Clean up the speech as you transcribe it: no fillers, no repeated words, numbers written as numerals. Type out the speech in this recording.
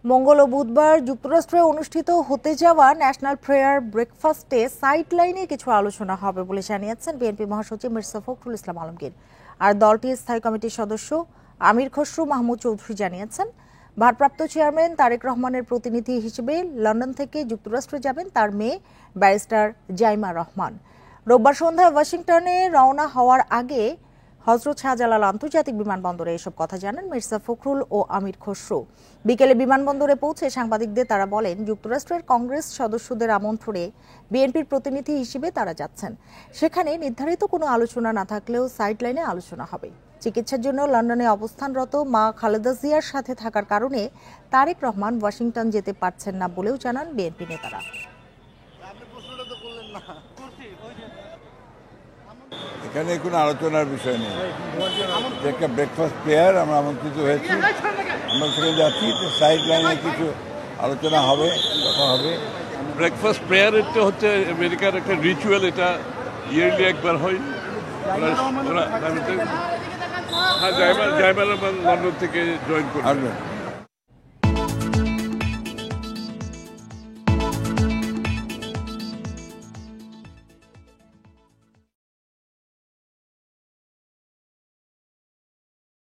মঙ্গল ও বুধবার যুক্তরাষ্ট্রে অনুষ্ঠিত হতে যাওয়া ন্যাশনাল প্রেয়ার ব্রেকফাস্টে সাইডলাইনে কিছু আলোচনা হবে বলে জানিয়েছেন বিএনপি মহাসচিব মির্জা ফখরুল ইসলাম আলমগীর। আর দলটির স্থায়ী কমিটির সদস্য আমির খসরু মাহমুদ চৌধুরী জানিয়েছেন, ভারপ্রাপ্ত চেয়ারম্যান তারেক রহমানের প্রতিনিধি হিসেবে লন্ডন থেকে যুক্তরাষ্ট্রে যাবেন তার মেয়ে ব্যারিস্টার জাইমা রহমান। রোববার সন্ধ্যায় ওয়াশিংটনে রওনা হওয়ার আগে হযরত শাহজালাল আন্তর্জাতিক বিমানবন্দরে এসব কথা জানান মির্জা ফখরুল ও আমির খসরু। বিকেলে বিমানবন্দরে পৌঁছে সাংবাদিকদের তারা বলেন, যুক্তরাষ্ট্রের কংগ্রেস সদস্যদের আমন্ত্রণে বিএনপির প্রতিনিধি হিসেবে তারা যাচ্ছেন। সেখানে নির্ধারিত কোনো আলোচনা না থাকলেও সাইডলাইনে আলোচনা হবে। চিকিৎসার জন্য লন্ডনে অবস্থানরত মা খালেদা জিয়ার সাথে থাকার কারণে তারেক রহমান ওয়াশিংটন যেতে পারছেন না বলেও জানান বিএনপি নেতারা। এখানে কোনো আলোচনার বিষয় নেই, একটা ব্রেকফাস্ট প্রেয়ার আমরা আমন্ত্রিত হয়েছি, আমরা সেখানে যাচ্ছি। সাইড লাইনে কিছু আলোচনা হবে, কথা হবে। ব্রেকফাস্ট প্রেয়ার এটা হচ্ছে আমেরিকার একটা রিচুয়াল, এটা ইয়ারলি একবার হয়। হ্যাঁ, জাইমা রহমান লন্ডন থেকে জয়েন করবে।